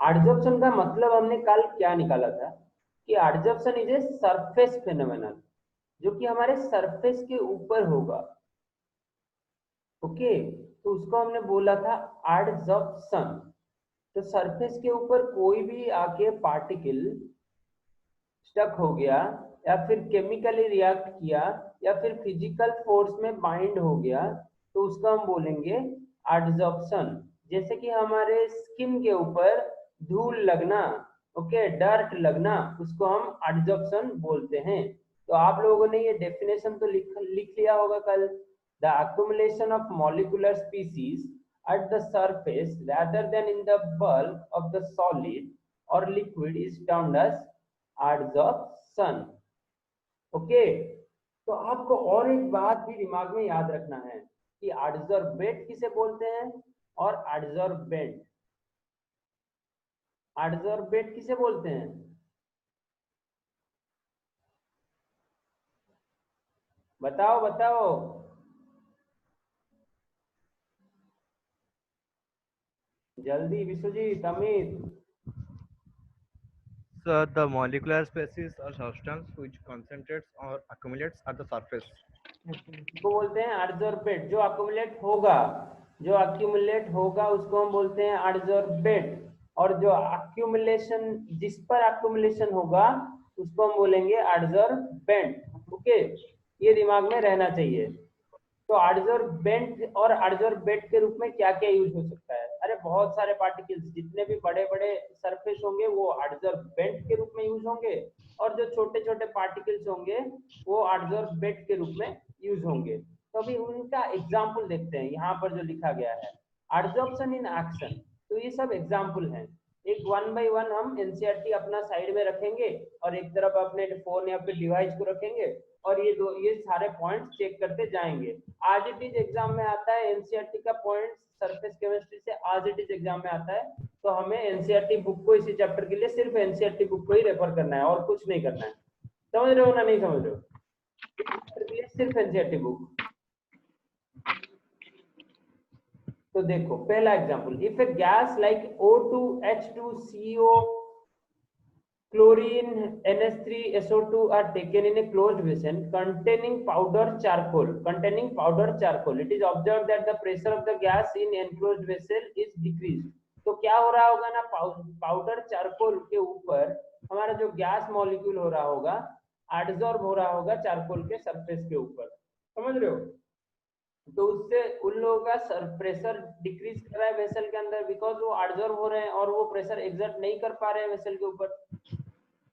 Adsorption का मतलब हमने कल क्या निकाला था कि adsorption is a surface phenomenon, जो कि हमारे सरफेस के ऊपर होगा। ओके, तो उसको हमने बोला था एडजॉर्प्शन। तो सरफेस के ऊपर कोई भी आके पार्टिकल स्टक हो गया, या फिर केमिकली रिएक्ट किया, या फिर फिजिकल फोर्स में बाइंड हो गया, तो उसको हम बोलेंगे एडजॉर्प्शन। जैसे कि हमारे स्किन के ऊपर धूल लगना, ओके, डर्ट लगना, उसको हम एडजॉर्प्शन बोलते हैं। तो आप लोगों ने ये डेफिनेशन तो लिख लिख लिया होगा कल। The accumulation of molecular species at the surface rather than in the bulk of the solid or liquid is termed as adsorption। Okay, तो आपको और एक बात भी दिमाग में याद रखना है कि एडजॉर्बेट किसे बोलते हैं और एडजॉर्बेंट। एडजॉर्बेट किसे बोलते हैं? बताओ बताओ। जल्दी Vishwajeet, Amit. So the molecular species or substance which concentrates or accumulates at the surface. उसको बोलते हैं एडजॉर्बेट। जो अक्यूमुलेट होगा, जो अक्यूमुलेट होगा उसको हम बोलते हैं एडजॉर्बेट। और जो अक्यूमुलेशन, जिस पर अक्यूमुलेशन होगा उसको हम बोलेंगे एडजॉर्बेंट। ओके, ये दिमाग में रहना चाहिए। तो एडजॉर्बेंट और एडजॉर्बेट के रूप में क्या क्या यूज हो सकता है? अरे बहुत सारे पार्टिकल्स, जितने भी बड़े बड़े सरफेस होंगे वो एडजॉर्बेंट के रूप में यूज होंगे, और जो छोटे छोटे पार्टिकल्स होंगे वो एडजॉर्बेंट के रूप में यूज होंगे। तो अभी उनका एग्जाम्पल देखते हैं यहाँ पर जो लिखा गया है, एडजॉर्प्शन इन एक्शन। तो ये सब एग्जाम्पल हैं। एक वन बाय वन हम एनसीईआरटी अपना साइड में रखेंगे, और एक तरफ अपने फोन या फिर डिवाइस को रखेंगे, और ये सारे पॉइंट्स चेक करते जाएंगे। आज इट इज एग्जाम में आता है एनसीईआरटी का पॉइंट, सरफेस केमिस्ट्री से आज इट इज एग्जाम में आता है। तो हमें एनसीईआरटी बुक को, इसी चैप्टर के लिए सिर्फ एनसीईआरटी बुक को ही रेफर करना है और कुछ नहीं करना है। समझ रहे हो ना? नहीं समझ रहे हो? चैप्टर के लिए सिर्फ एनसीईआरटी बुक। तो देखो पहला example, if A gas like O2H2CO, chlorine, NH3SO2 are taken in a closed vessel containing powder charcoal, it is observed that the pressure of the gas in enclosed vessel is decreased। तो क्या हो रहा होगा ना, powder charcoal के ऊपर हमारा जो गैस मॉलिक्यूल हो रहा होगा, एडजॉर्ब हो रहा होगा चारकोल के सरफेस के ऊपर। समझ रहे हो? तो उससे उन लोगों का प्रेशर डिक्रीज कर रहा है वेसल के अंदर, बिकॉज वो एब्जॉर्ब हो रहे हैं और वो प्रेशर एक्सर्ट नहीं कर पा रहे हैं वेसल के ऊपर।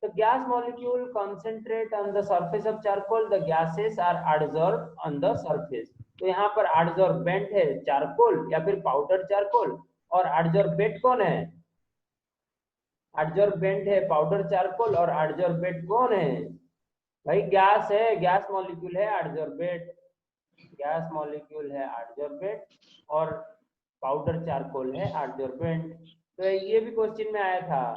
तो gas molecule concentrate on the surface of charcoal, the gases are absorb on the surface. तो यहाँ पर एब्जॉर्बेंट है चारकोल या फिर पाउडर चारकोल, और एब्जॉर्बेट कौन है? एब्जॉर्बेंट है पाउडर चारकोल, और एब्जॉर्बेट कौन है? भाई गैस है, गैस मॉलिक्यूल है एब्जॉर्बेट। गैस मॉलिक्यूल है एडजॉर्बेंट, और पाउडर चारकोल है एडजॉर्बेंट। तो ये भी क्वेश्चन में आया था।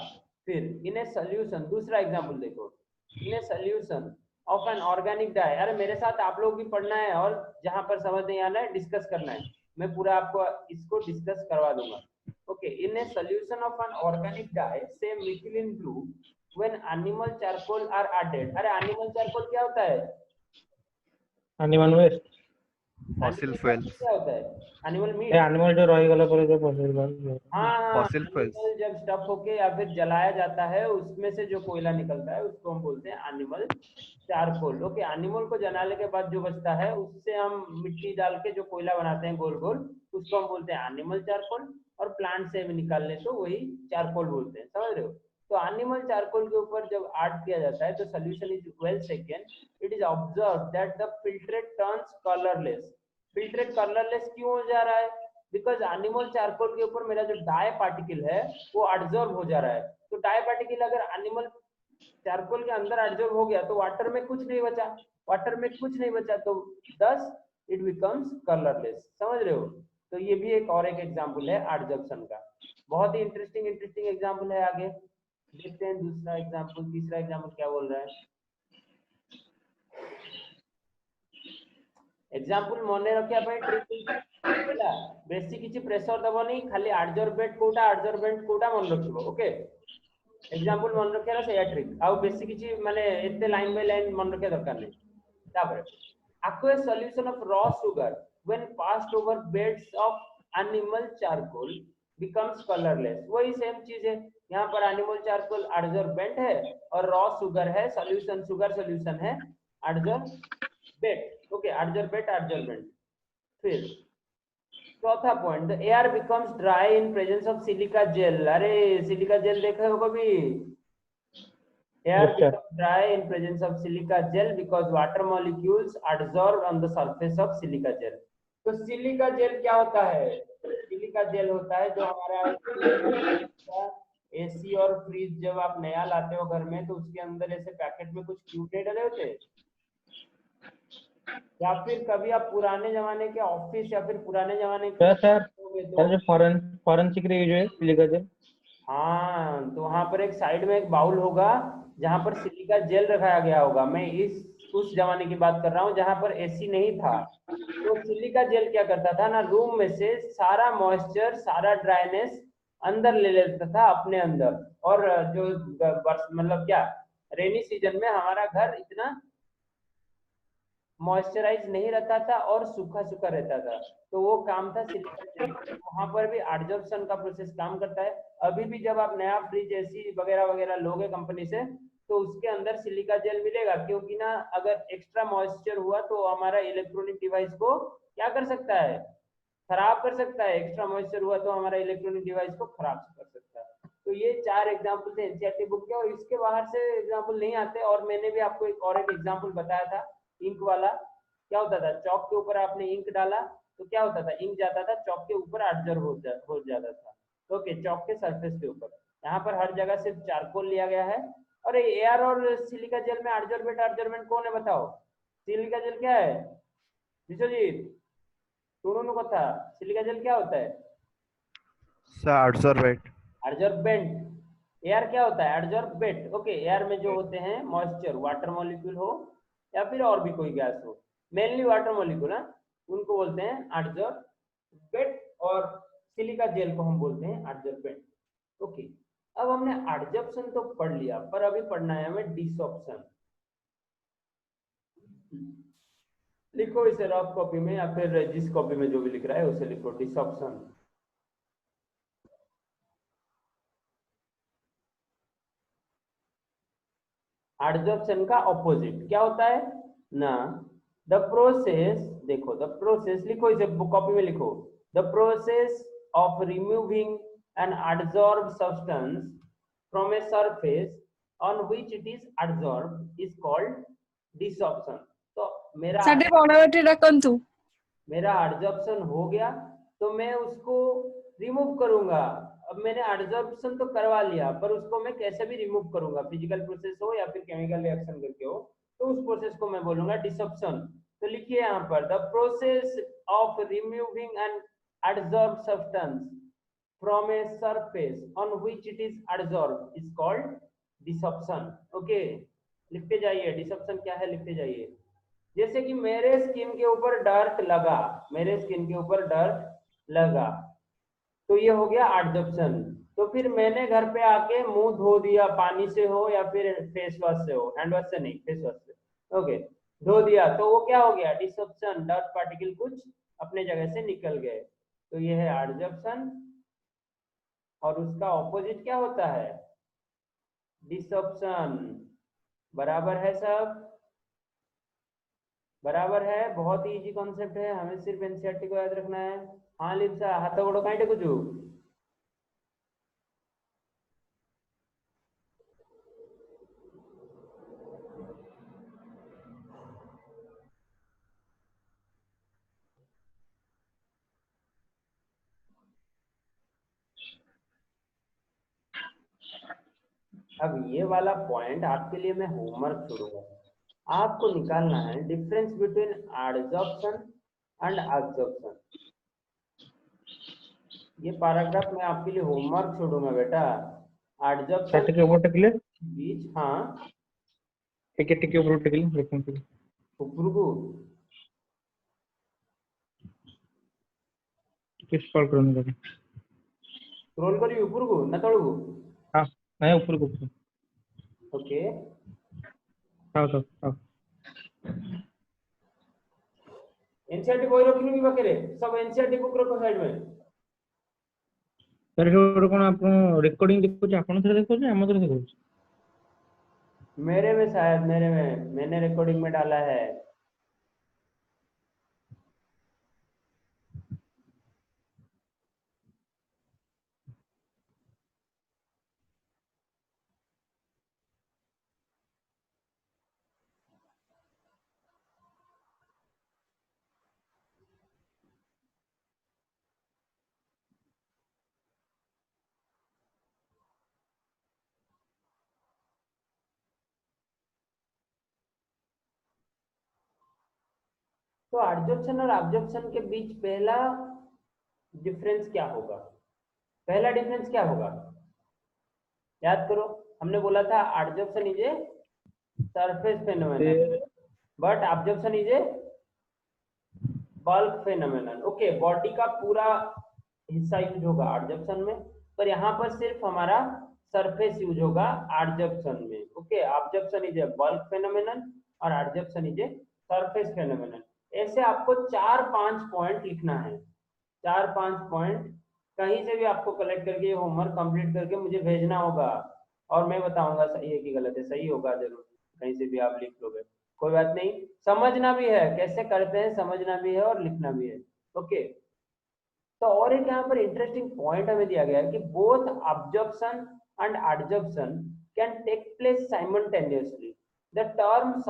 फिर इन ए सोल्यूशन, दूसरा एग्जांपल देखो, in a solution of an organic dye. अरे मेरे साथ आप लोग भी पढ़ना है, और जहां पर समझ नहीं आना है डिस्कस करना है, मैं पूरा आपको इसको डिस्कस करवा दूंगा। Okay, in a solution of an organic dye से methylene blue when animal charcoal are added. अरे एनिमल चारकोल क्या होता है? Animal waste, Fossil animal charcoal fuels. क्या होता है? एनिमल ए मीट। एनिमल जो रही गला पर जो पॉसिबल। हाँ हाँ, Fossil fuels. एनिमल जब स्टफ होके या फिर जलाया जाता है, उसमें से जो कोयला निकलता है उसको हम बोलते हैं एनिमल चारकोल। ओके, एनिमल को जलाने के बाद जो बचता है उससे हम मिट्टी डाल के जो कोयला बनाते हैं गोल गोल, उसको हम बोलते हैं एनिमल चारकोल। और प्लांट से भी निकालने तो वही चारकोल बोलते हैं। समझ रहे हो? तो एनिमल चारकोल के ऊपर जब ऐड किया जाता है तो solution is well second, it is observe that the filtrate turns colourless. Filtrate colourless क्यों हो जा रहा है? बिकॉज एनिमल चारकोल के ऊपर मेरा जो डाई पार्टिकल है वो एब्जॉर्ब हो जा रहा है। तो डाई पार्टिकल अगर एनिमल चारकोल के अंदर एब्जॉर्ब हो गया तो वाटर में कुछ नहीं बचा, वाटर में कुछ नहीं बचा, तो दस इट बिकम्स कलरलेस। समझ रहे हो? तो ये भी एक और एक एग्जांपल है एब्जॉर्प्शन का। बहुत ही इंटरेस्टिंग इंटरेस्टिंग एग्जांपल है। आगे देखते हैं दूसरा एग्जांपल, तीसरा एग्जांपल क्या बोल रहा है। एग्जांपल मने रखिया भाई, ट्रिपल ହେଲା ବେଶୀ କିଛି ପ୍ରେସର ଦବନି ଖାଲି adsorbent କୋଉଟା ମନେ ରଖିବ ଓକେ एग्जांपल मन रखियार से ट्रिक आउ बेसी किछि माने एते लाइन बाय लाइन मन रखिया दरकार नै तापर aqueous solution of raw sugar when passed over beds of animal charcoal becomes colorless वही सेम चीज है यहाँ पर एनिमल चारकोल एडजॉर्बेंट है और रॉ शुगर है सॉल्यूशन शुगर सॉल्यूशन है एडजॉर्बेंट ओके एडजॉर्बेंट फिर चौथा point the air becomes dry in presence of silica gel अरे सिलिका जेल देखा हो कभी air Yes, sir. becomes dry in presence of silica gel because water molecules adsorb on the surface of silica gel तो silica gel क्या होता है silica gel होता है जो हमारा एसी और फ्रिज जब आप नया लाते हो घर में तो उसके अंदर ऐसे पैकेट में कुछ क्यूब नहीं डले होते या फिर कभी आप पुराने जमाने के ऑफिस या फिर पुराने जमाने के सर तो जो फॉरेंसिक रे यूज है सिलिका जेल हाँ तो वहां पर एक साइड में एक बाउल होगा जहां पर सिलिका जेल रखाया गया होगा मैं इस उस जमाने की बात कर रहा हूँ जहां पर एसी नहीं था तो सिलिका जेल क्या करता था ना रूम में से सारा मॉइस्चर सारा ड्राइनेस अंदर ले लेता था अपने अंदर और जो मतलब क्या रेनी सीजन में हमारा घर इतना मॉइस्चराइज नहीं रहता था और सूखा सूखा रहता था तो वो काम था सिलिका जेल वहां पर भी एडजॉर्प्शन का प्रोसेस काम करता है अभी भी जब आप नया फ्रिज एसी वगैरह वगैरह लोगे कंपनी से तो उसके अंदर सिलिका जेल मिलेगा क्योंकि ना अगर एक्स्ट्रा मॉइस्चर हुआ तो हमारा इलेक्ट्रॉनिक डिवाइस को क्या कर सकता है खराब कर सकता है एक्स्ट्रा मॉइस्चर हुआ तो हमारा इलेक्ट्रॉनिक डिवाइस को खराब कर सकता है तो ये 4 एग्जाम्पल थे एनसीईआरटी बुक के और इसके बाहर से एग्जाम्पल नहीं आते और मैंने भी आपको एक और एक एग्जाम्पल बताया था इंक वाला क्या होता था चौक के ऊपर आपने इंक डाला तो क्या होता था इंक जाता था चौक के ऊपर एब्जॉर्ब हो जाता था ओके चौक के सरफेस के ऊपर यहाँ पर हर जगह सिर्फ चारकोल लिया गया है और एयर और सिलिका जेल में एडजॉर्बेंट कौन है बताओ सिलिका जेल क्या है विश्वजीत सुनो कथा सिलिका जेल क्या होता है sir adsorbent एडजॉर्बेंट एयर क्या होता है एडजॉर्बेंट ओके एयर में जो होते हैं मॉइस्चर वाटर मॉलिक्यूल हो या फिर और भी कोई गैस हो मेनली वाटर मॉलिक्यूल ना उनको बोलते हैं एडजॉर्बेंट और सिलिका जेल को हम बोलते हैं एडजॉर्बेंट ओके अब हमने एडजॉर्प्शन तो पढ़ लिया पर अभी पढ़ना है हमें डिसॉर्प्शन लिखो इसे रफ कॉपी में या फिर जिस कॉपी में जो भी लिख रहा है उसे लिखो डिसॉर्प्शन एडजॉर्प्शन का ऑपोजिट क्या होता है ना द प्रोसेस देखो द प्रोसेस लिखो इसे कॉपी में लिखो the process of removing an adsorb substance from a surface on which it is adsorb is called desorption तो मेरा एडजॉर्प्शन हो गया तो मैं उसको रिमूव करूंगा अब मैंने एडजॉर्प्शन तो करवा लिया पर उसको मैं कैसे भी रिमूव करूंगा फिजिकल प्रोसेस हो या फिर केमिकल रिएक्शन करके हो तो उस प्रोसेस को मैं बोलूंगा डिसॉर्प्शन तो लिखिए यहाँ पर the process of removing an adsorb substance from a surface on which it is adsorb is called desorption okay लिखते जाइए डिसॉर्प्शन क्या है लिखते जाइए जैसे कि मेरे स्किन के ऊपर डर्ट लगा मेरे स्किन के ऊपर डर्ट लगा तो ये हो गया एडजॉर्प्शन तो फिर मैंने घर पे आके मुंह धो दिया पानी से हो या फिर फेस वॉश से हो हैंड वॉश से नहीं फेस वॉश से ओके धो दिया तो वो क्या हो गया डिसॉर्प्शन डर्ट पार्टिकल कुछ अपने जगह से निकल गए तो ये है एडजॉर्प्शन और उसका ऑपोजिट क्या होता है डिसॉर्प्शन बराबर है सब बराबर है बहुत ही इजी कॉन्सेप्ट है हमें सिर्फ एनसीईआरटी को याद रखना है हाँ लिप्सा हाथ गोड़ कहीं कुछ अब ये वाला पॉइंट आपके लिए मैं होमवर्क छोड़ूंगा आपको निकालना है difference between adsorption and absorption ये पैराग्राफ मैं आपके लिए होमवर्क छोड़ूंगा बेटा एडजॉर्प्शन टिके ऊपर टिकले बीच हाँ टिके ऊपर टिकले देखो ऊपर को स्क्रॉल करूंगा। स्क्रोल करी ऊपर को ना तल को? हाँ मैं ऊपर को ऊपर। ओके हाँ एनसीईआरटी बही रखिनु कि पाखरे सब एनसीईआरटी बुक रखो साइड में। सर जो कौन आप रिकॉर्डिंग देखो आपन थरे देखो हम थरे देखो। मेरे में शायद मेरे में मैंने रिकॉर्डिंग में डाला है। तो एडजॉर्प्शन और एब्जॉर्प्शन के बीच पहला डिफरेंस क्या होगा? पहला डिफरेंस क्या होगा? याद करो, हमने बोला था adsorption is a surface phenomenon but absorption is a bulk phenomenon. Okay, body का पूरा हिस्सा यूज होगा एडजॉर्प्शन में, पर यहाँ पर सिर्फ हमारा सरफेस यूज होगा एडजॉर्प्शन में। Okay, absorption is a bulk phenomenon और adsorption is a surface phenomenon. ऐसे आपको 4-5 पॉइंट लिखना है, 4-5 पॉइंट कहीं से भी आपको कलेक्ट करके ये होमवर्क कंप्लीट करके मुझे भेजना होगा, और मैं बताऊंगा सही है कि गलत है। सही होगा जरूर, कहीं से भी आप लिख लोगे कोई बात नहीं। समझना भी है कैसे करते हैं, समझना भी है और लिखना भी है। ओके, तो और एक यहाँ पर इंटरेस्टिंग पॉइंट हमें दिया गया है कि both absorption and adsorption can take place simultaneously. The term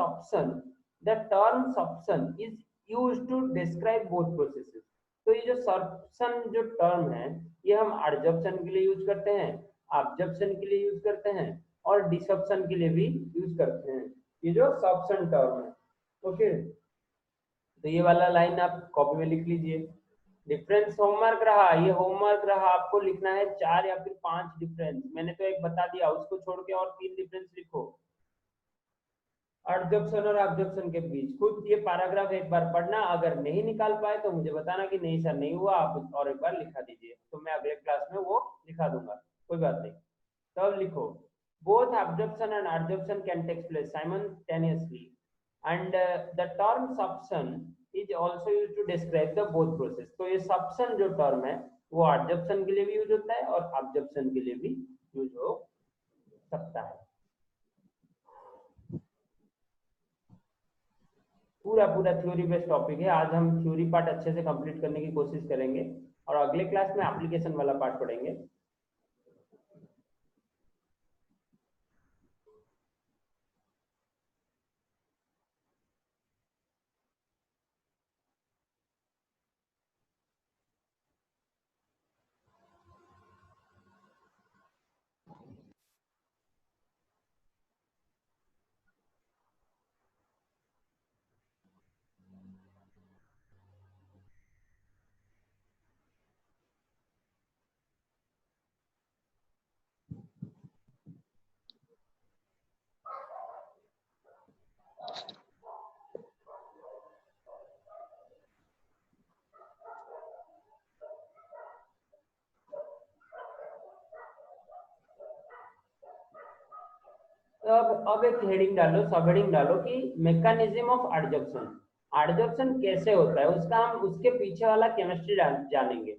sorption is used to describe both processes. तो ये जो सॉर्प्शन जो टर्म है ये हम एडजॉर्प्शन के लिए यूज करते हैं, अब्जॉर्प्शन के लिए यूज करते हैं और डिसॉर्प्शन के लिए भी यूज करते हैं, ये जो सॉर्प्शन टर्म है। ओके, तो ये वाला लाइन आप कॉपी में लिख लीजिए। डिफरेंस होमवर्क रहा, ये होमवर्क रहा, आपको लिखना है 4 या फिर 5 डिफरेंस। मैंने तो एक बता दिया, उसको छोड़ के और 3 डिफरेंस लिखो एडजॉर्प्शन और एब्जॉर्प्शन के बीच। खुद ये पैराग्राफ एक बार पढ़ना, अगर नहीं निकाल पाए तो मुझे बताना कि नहीं सर नहीं हुआ, आप और एक बार लिखा दीजिए, तो मैं अगले क्लास में वो लिखा दूंगा, कोई बात नहीं। तो अब लिखो, both absorption and adsorption can take place simultaneously and the term suction is also used to describe the both process। तो ये suction जो टर्म है वो adsorption के लिए भी यूज होता है और absorption के लिए भी यूज हो सकता है। पूरा पूरा थ्योरी बेस्ड टॉपिक है। आज हम थ्योरी पार्ट अच्छे से कंप्लीट करने की कोशिश करेंगे और अगले क्लास में एप्लीकेशन वाला पार्ट पढ़ेंगे। तो अब एक हेडिंग डालो, सब हेडिंग डालो कि मैकेनिज्म ऑफ एडजॉर्प्शन। एडजॉर्प्शन कैसे होता है उसका हम उसके पीछे वाला केमिस्ट्री जानेंगे।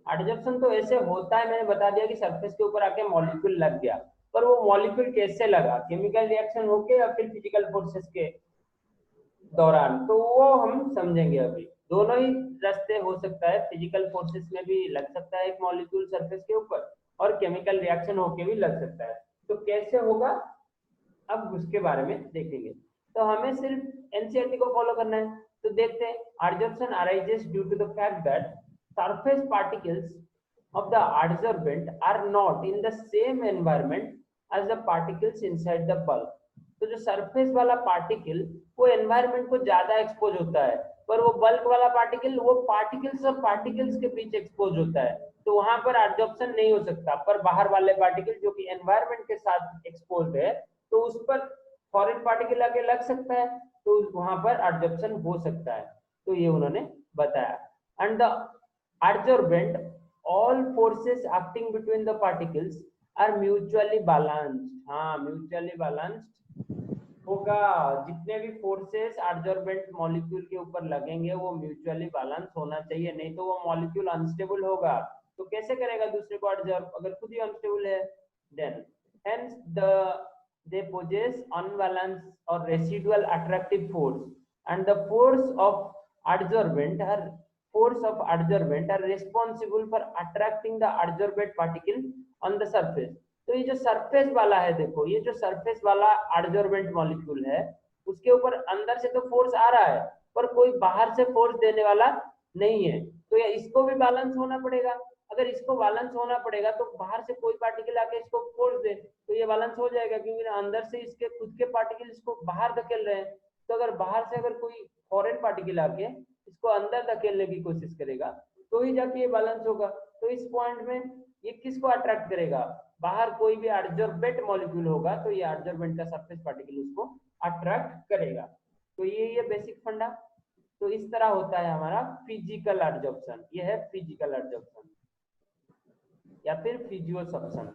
एडजॉर्प्शन तो ऐसे होता है, मैंने बता दिया कि सरफेस के ऊपर आके मॉलिक्यूल लग गया, पर वो मॉलिक्यूल कैसे लगा, केमिकल रिएक्शन होके या फिर फिजिकल फोर्सेस के दौरान, तो वो हम समझेंगे अभी। दोनों ही रास्ते हो सकता है, फिजिकल फोर्सेस में भी लग सकता है एक मॉलिक्यूल सरफेस के ऊपर और केमिकल रिएक्शन होके भी लग सकता है। तो कैसे होगा अब उसके बारे में देखेंगे। तो हमें सिर्फ एनसीईआरटी को फॉलो करना है। तो देखते हैं, adsorption arises due to the fact that surface particles of the adsorbent are not in the same environment as the particles inside the bulk। तो जो सरफेस वाला पार्टिकल वो एनवायरनमेंट को ज्यादा एक्सपोज होता है, पर वो बल्क वाला पार्टिकल वो पार्टिकल्स और पार्टिकल्स के बीच एक्सपोज होता है, तो वहां पर एडजॉर्प्शन नहीं हो सकता। पर बाहर वाले पार्टिकल जो कि एनवायरनमेंट के साथ एक्सपोज है तो उस पर फॉरेन पार्टिकल आके लग सकता है, तो वहां पर एडजॉर्प्शन हो सकता है। तो ये उन्होंने बताया। And the adsorbent, all forces acting between the particles are mutually balanced. हाँ, mutually balanced होगा। जितने भी फोर्सेस एडजॉर्बेंट मॉलिक्यूल के ऊपर लगेंगे वो म्यूचुअली बैलेंस होना चाहिए, नहीं तो वो मॉलिक्यूल अनस्टेबल होगा। तो कैसे करेगा दूसरे को एडजॉर्ब अगर खुद ही अनस्टेबल है? Then hence they possess unbalanced or residual attractive force, and the force of adsorbent are responsible for attracting the adsorbate particle on the surface. तो ये जो सरफेस वाला है, देखो ये जो सरफेस वाला एडजॉर्बेंट मॉलिक्यूल है उसके ऊपर अंदर से तो फोर्स आ रहा है पर कोई बाहर से फोर्स देने वाला नहीं है, तो ये इसको भी बैलेंस होना पड़ेगा। अगर इसको बैलेंस होना पड़ेगा तो बाहर से कोई पार्टिकल आके इसको फोर्स दे तो ये बैलेंस हो जाएगा, क्योंकि अंदर से इसके खुद के पार्टिकल इसको बाहर धकेल रहे हैं। तो अगर बाहर से अगर कोई फॉरेन पार्टिकल आके इसको अंदर धकेलने की कोशिश करेगा तो ही जाके ये बैलेंस होगा। तो इस पॉइंट में ये किसको अट्रैक्ट करेगा? बाहर कोई भी एडजॉर्बेंट मॉलिक्यूल होगा तो ये एडजॉर्बेंट का सरफेस पार्टिकल उसको अट्रैक्ट करेगा। तो ये बेसिक फंडा। तो इस तरह होता है हमारा फिजिकल एडजॉर्प्शन। ये है फिजिकल एडजॉर्प्शन या फिर फिजियोसप्शन,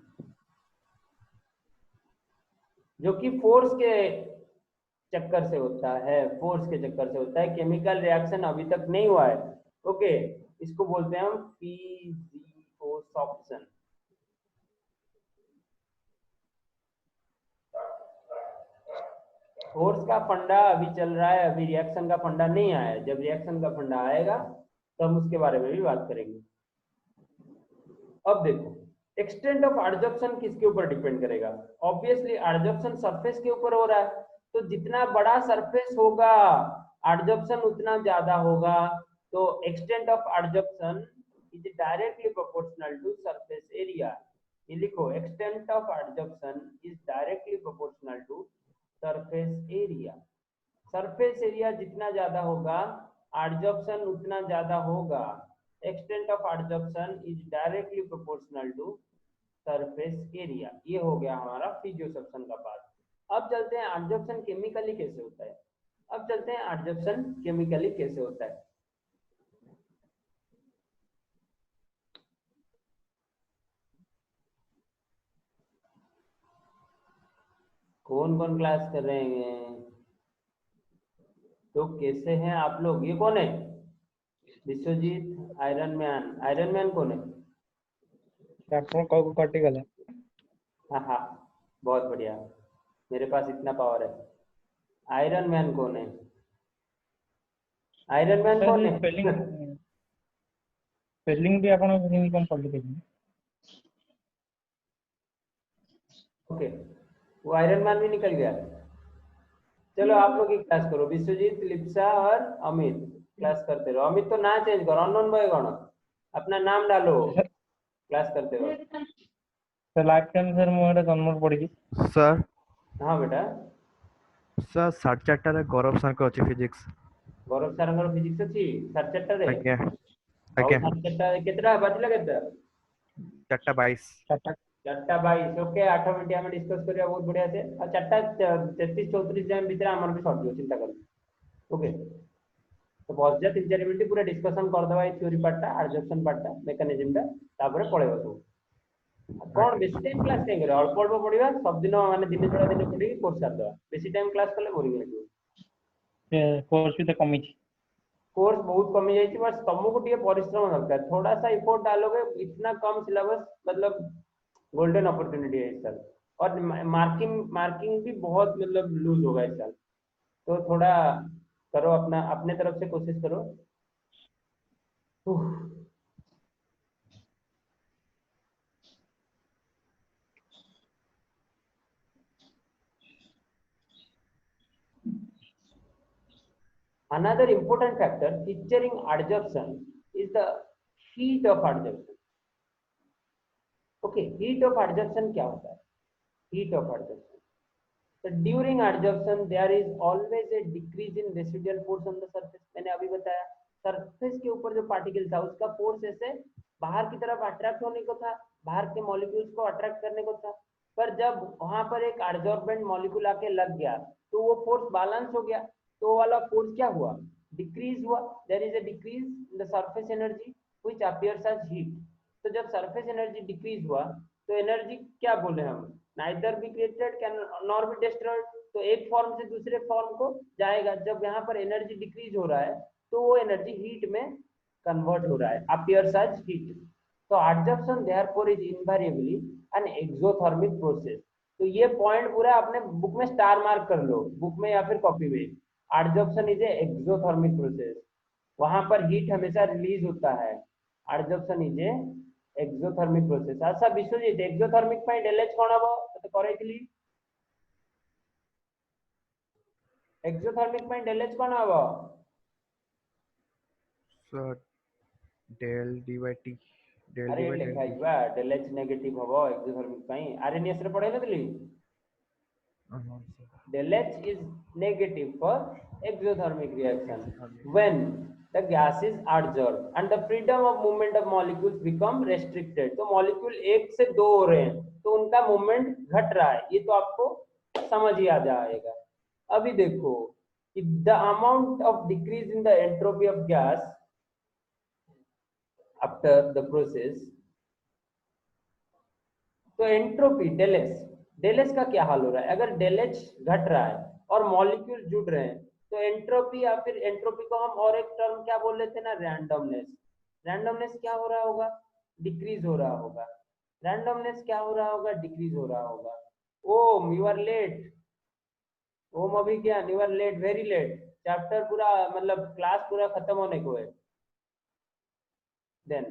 जो कि फोर्स के चक्कर से होता है। फोर्स के चक्कर से होता है, केमिकल रिएक्शन अभी तक नहीं हुआ है। ओके, इसको बोलते हैं हम फिजियोसप्शन। फोर्स का फंडा अभी चल रहा है, अभी रिएक्शन का फंडा नहीं आया है। जब रिएक्शन का फंडा आएगा तो हम उसके बारे में भी बात करेंगे। अब देखो, एक्सटेंट ऑफ एडजॉर्प्शन किसके ऊपर डिपेंड करेगा? ऑब्वियसली एडजॉर्प्शन सरफेस के ऊपर हो रहा है, तो जितना बड़ा सरफेस होगा एडजॉर्प्शन उतना ज्यादा होगा। तो extent of adsorption is directly proportional to surface area. ये लिखो, extent of adsorption is directly proportional to surface area. Surface area जितना ज्यादा होगा एडजॉर्प्शन उतना ज्यादा होगा। Extent of adsorption is directly proportional to surface area. ये हो गया हमारा फिजियोसप्शन का पार्ट। अब चलते हैं एडजॉर्प्शन केमिकली कैसे होता है। कौन कौन क्लास कर रहे हैं? तो कैसे हैं आप लोग? ये कौन है? विश्वजीत, आयरन मैन कौन है? हाँ, बहुत बढ़िया, मेरे पास इतना पावर है। आयरन मैन कौन है? स्पेलिंग भी आपण हिंदी कम पढ़ के ओके, वो आयरन मैन भी निकल गया। चलो आप लोग ही क्लास करो, विश्वजीत, लिप्सा और अमित क्लास करते रहो। अमित तो ना चेंज करो, अननोन बॉय कौन, अपना नाम डालो, क्लास करते रहो। सर लास्ट टाइम सर मोर जन्म पड़ी सर। हाँ बेटा। सर 4:30 रे गौरव सर को अछि फिजिक्स। गौरव सर फिजिक्स अछि 4:30 रे। आज्ञा ଆଉ 4:30 କେତେଟା ବାଜିଲା? କେତେଟା? 4:22। 4:22। ओके, 8 मिनिट ଆମେ डिस्कस କରିବା बहुत बढ़िया से। और 4:33-34 जाए भीतर हमर भी सर दियो, चिंता कर। ओके, तो बस जा 3-4 मिनिट पूरा डिस्कशन कर दबा, थ्योरी पार्टटा, एडजॉर्प्शन पार्टटा, मेकानिज्मटा, तापर पळेबो सब। कौन बेसी टाइम क्लास नहीं करे, अल्प अल्प पढ़िबा, सब दिन माने दिन छोड़ा दिन पढ़ी कोर्स कर दवा। बेसी टाइम क्लास कले बोरिंग लगे। कोर्स भी तो कमी कोर्स बहुत कमी जाइए, बस तुमको टे परिश्रम दरकार, थोड़ा सा इफोर्ट डालोगे। इतना कम सिलेबस, मतलब गोल्डन अपॉर्चुनिटी है इस साल। और मार्किंग भी बहुत मतलब लूज होगा इस साल, तो थोड़ा करो, अपने तरफ से कोशिश करो। Another important factor featuring adsorption is the heat of adsorption. Okay, heat of adsorption क्या होता है? Heat of adsorption. So during adsorption there is always a decrease in residual force on the surface. मैंने अभी बताया, surface के ऊपर जो particle था उसका फोर्स ऐसे बाहर की तरफ अट्रैक्ट होने को था, बाहर के मॉलिक्यूल्स को अट्रैक्ट करने को था। पर जब वहां पर एक एडजॉर्बेंट मॉलिक्यूल आके लग गया तो वो फोर्स बैलेंस हो गया, तो वाला फोर्स क्या हुआ? डिक्रीज हुआ। There is a decrease in the surface energy. Which appears as heat. तो जब सरफेस एनर्जी डिक्रीज हुआ तो एनर्जी क्या बोले हम, neither be created can nor be destroyed, तो एक फॉर्म से दूसरे फॉर्म को जाएगा। जब यहाँ पर एनर्जी डिक्रीज हो रहा है तो वो एनर्जी हीट में कन्वर्ट हो रहा है, अपीयर्स एज हीट। तो adsorption therefore is invariably an exothermic process. तो ये पॉइंट पूरा अपने बुक में स्टार मार्क कर लो, बुक में या फिर कॉपी में। Adsorption is A exothermic process, वहां पर हीट हमेशा रिलीज होता है। Adsorption is A exothermic process. अच्छा विश्वजीत, एक्सोथर्मिक ପାଇଁ del H କଣ ହବ ତ କରେଇଥିଲି? एक्सोथर्मिक ପାଇଁ del H କଣ ହବ? So del d by t, del अरे d by del Lekha t. ହେଇଯିବା del H नेगेटिव हबो एक्सोथर्मिक ପାଇଁ। आरएनएस रे पढाई नथली? Uh-huh. Del H is negative for exothermic reaction Exothermic. when the gas is adsorbed and the freedom of movement of molecules become restricted। तो molecule एक से दो हो रहे हैं तो उनका मूवमेंट घट रहा है, ये तो आपको समझ ही आ जाएगा। अभी देखो कि the amount of decrease in the entropy of gas after the process, तो एंट्रोपी डेल एच का क्या हाल हो रहा है? अगर डेल एच घट रहा है और मॉलिक्यूल जुड़ रहे हैं तो एंट्रोपी, या फिर एंट्रोपी को हम और एक टर्म क्या बोल रहे थे ना, रैंडमनेस। रैंडमनेस क्या हो रहा होगा? डिक्रीज हो रहा होगा। रैंडमनेस क्या हो रहा होगा? डिक्रीज हो रहा होगा। Om you are late. Om अभी क्या, you are late, very late. Chapter पूरा मतलब क्लास पूरा खत्म होने को है। देन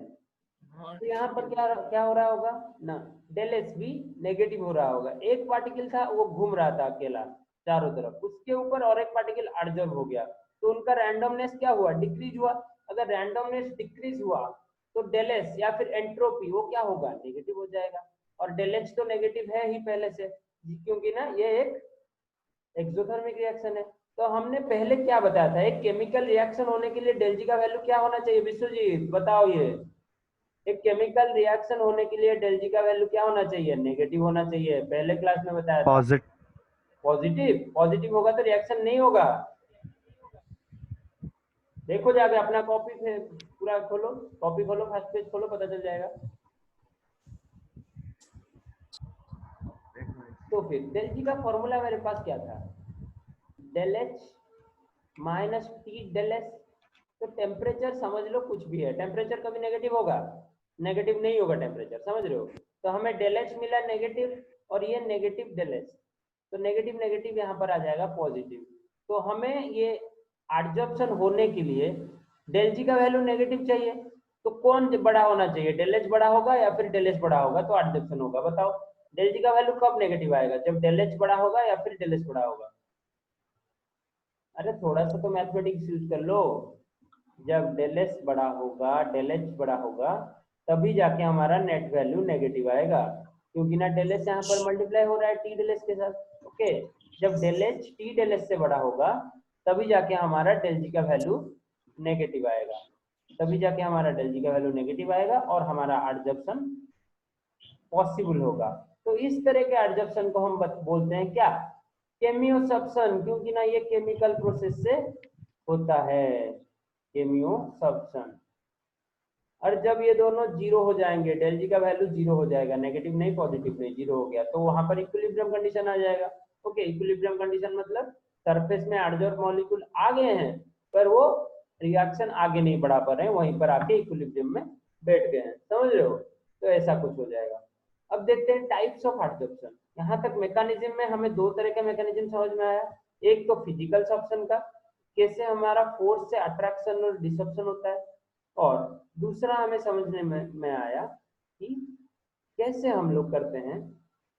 तो यहाँ पर क्या क्या हो रहा होगा ना, डेल एच भी नेगेटिव हो रहा होगा। एक पार्टिकल था वो घूम रहा था अकेला चारों तरफ, उसके ऊपर और एक पार्टिकल एडजॉर्ब हो गया तो उनका रैंडमनेस क्या हुआ? डिक्रीज हुआ। अगर रैंडमनेस डिक्रीज हुआ तो डेल एच या फिर एंट्रोपी वो क्या होगा? नेगेटिव हो जाएगा। और डेल एच तो नेगेटिव है ही पहले से, क्योंकि ना ये एक एक्सोथर्मिक रिएक्शन है। तो हमने पहले क्या बताया था, एक केमिकल रिएक्शन होने के लिए डेल जी का वैल्यू क्या होना चाहिए? विश्वजीत बताओ, ये एक केमिकल रिएक्शन होने के लिए डेल जी का वैल्यू क्या होना चाहिए? नेगेटिव होना चाहिए, पहले क्लास में बताया था। Positive. पॉजिटिव, पॉजिटिव होगा तो रिएक्शन नहीं होगा। देखो जाके अपना कॉपी से पूरा खोलो, कॉपी खोलो, फर्स्ट पेज खोलो, पता चल जाएगा। तो फिर डेल जी का फॉर्मूला मेरे पास क्या था? Del H minus T del S. तो टेम्परेचर समझ लो कुछ भी है, टेम्परेचर कभी नेगेटिव होगा? नेगेटिव नहीं होगा टेम्परेचर, समझ रहे हो? तो हमें डेल एच मिला नेगेटिव और ये नेगेटिव डेल एच, तो नेगेटिव नेगेटिव यहाँ पर आ जाएगा पॉजिटिव। तो हमें ये एडजॉर्प्शन होने के लिए डेल जी का वैल्यू नेगेटिव चाहिए, तो कौन बड़ा होना चाहिए? डेल एच बड़ा होगा या फिर डेल एच बड़ा होगा तो एडजॉर्प्शन होगा? बताओ डेल जी का वैल्यू कब नेगेटिव आएगा? जब डेल एच बड़ा होगा या फिर डेल एच बड़ा होगा? अरे थोड़ा सा तो मैथमेटिक्स यूज कर लो। जब डेल एस बड़ा होगा, डेल एच बड़ा होगा, तभी जाके हमारा नेट वैल्यू नेगेटिव आएगा, क्योंकि ना डेल एस यहाँ पर मल्टीप्लाई हो रहा है टी डेल एस के साथ। ओके, जब del H T del S से बड़ा होगा तभी जाके हमारा डेल जी का वैल्यू नेगेटिव आएगा, तभी जाके हमारा डेल जी का वैल्यू नेगेटिव आएगा और हमारा एडजॉर्प्शन पॉसिबल होगा। तो इस तरह के एडजॉर्प्शन को हम बोलते हैं क्या? केमियोसब्शन, क्योंकि ना ये केमिकल प्रोसेस से होता है, केमियोसब्शन। और जब ये दोनों जीरो हो जाएंगे, डेल जी का वैल्यू जीरो हो जाएगा, नेगेटिव नहीं पॉजिटिव नहीं, जीरो हो गया, तो वहां पर इक्विलिब्रियम कंडीशन आ जाएगा। ओके, इक्विलिब्रियम कंडीशन मतलब सरफेस में एडजॉर्ब मॉलिक्यूल आ गए हैं पर वो रिएक्शन आगे नहीं बढ़ा पा रहे हैं, वहीं पर आके इक्विलिब्रियम में बैठ गए हैं, समझ रहे हो? तो ऐसा कुछ हो जाएगा। अब देखते हैं टाइप्स ऑफ एडजॉर्प्शन। यहाँ तक मैकेनिज्म में हमें दो तरह का मैकेनिज्म समझ में आया। एक तो फिजिकल सॉर्प्शन का, कैसे हमारा फोर्स से अट्रैक्शन और डिसॉर्प्शन होता है, और दूसरा हमें समझने में आया कि कैसे हम लोग करते हैं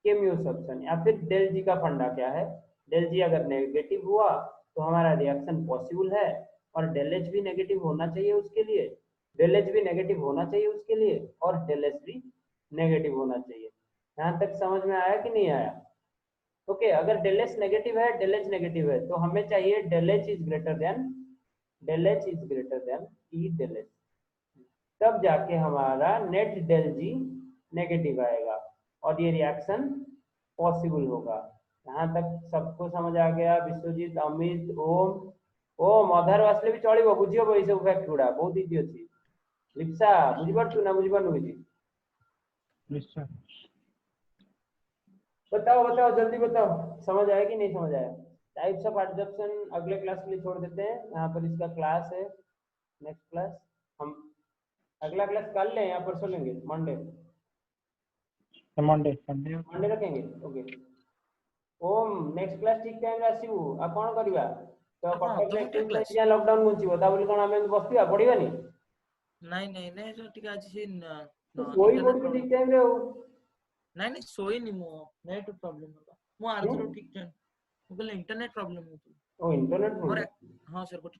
केमियोसब्शन, या फिर डेल जी का फंडा क्या है। डेल जी अगर नेगेटिव हुआ तो हमारा रिएक्शन पॉसिबल है, और डेल एच भी नेगेटिव होना चाहिए उसके लिए, डेल एच भी नेगेटिव होना चाहिए उसके लिए, और डेल एच भी नेगेटिव होना चाहिए। यहाँ तक समझ में आया कि नहीं आया? ओके, अगर डेल एच नेगेटिव है, डेल एच नेगेटिव है, तो हमें चाहिए del H is greater than T del H, तब जाके हमारा नेट डेल जी नेगेटिव आएगा और ये रिएक्शन पॉसिबल होगा। यहाँ तक सबको समझ आ गया? विश्वजीत, अमित, ओम, ओम अधार वासले भी चलिबो, बुझियो ये सब फैक्ट गुड़ा बहुत इजी अछि। लिप्सा बुझी पारछु ना बुझी पारनु किछि निश्चय बताओ बताओ जल्दी बताओ समझ आया कि नहीं समझ आया टाइप्स ऑफ एडजप्शन अगले क्लास के लिए छोड़ देते हैं यहाँ पर इसका क्लास है नेक्स्ट क्लास हम अगला क्लास कल लें या परसों लेंगे मंडे मंडे संडे मंडे रखेंगे ओके ओम नेक्स्ट क्लास ठीक टाइम रे आसीबू आ कोन करबा तो ଆପଣ कटक रे ଅଧଘଣ୍ଟା କେମିତି class? या लॉकडाउन घुंचिबो ता बोली कोन हम बसतिबा पढिबानी ନାଇଁ ନାଇଁ ନାଇଁ ସर ଟିକେ ଆଜି ସେ तू सोई पडु ठीक टाइम रे हो ନାଇଁ ନାଇଁ ଶୋଇନି ମୁଁ ନେଟ୍ ପ୍ରୋବ୍ଲେମ ହେଲା ମୁଁ ଆରଥର ଠିକ ଟାଇମ ମୁଁ କହିଲି ଇଣ୍ଟରନେଟ ପ୍ରୋବ୍ଲେମ ହଉଥିଲା ओ इंटरनेट ମୋର प्रॉब्लम ହଁ ସାର୍ ଗୋଟେ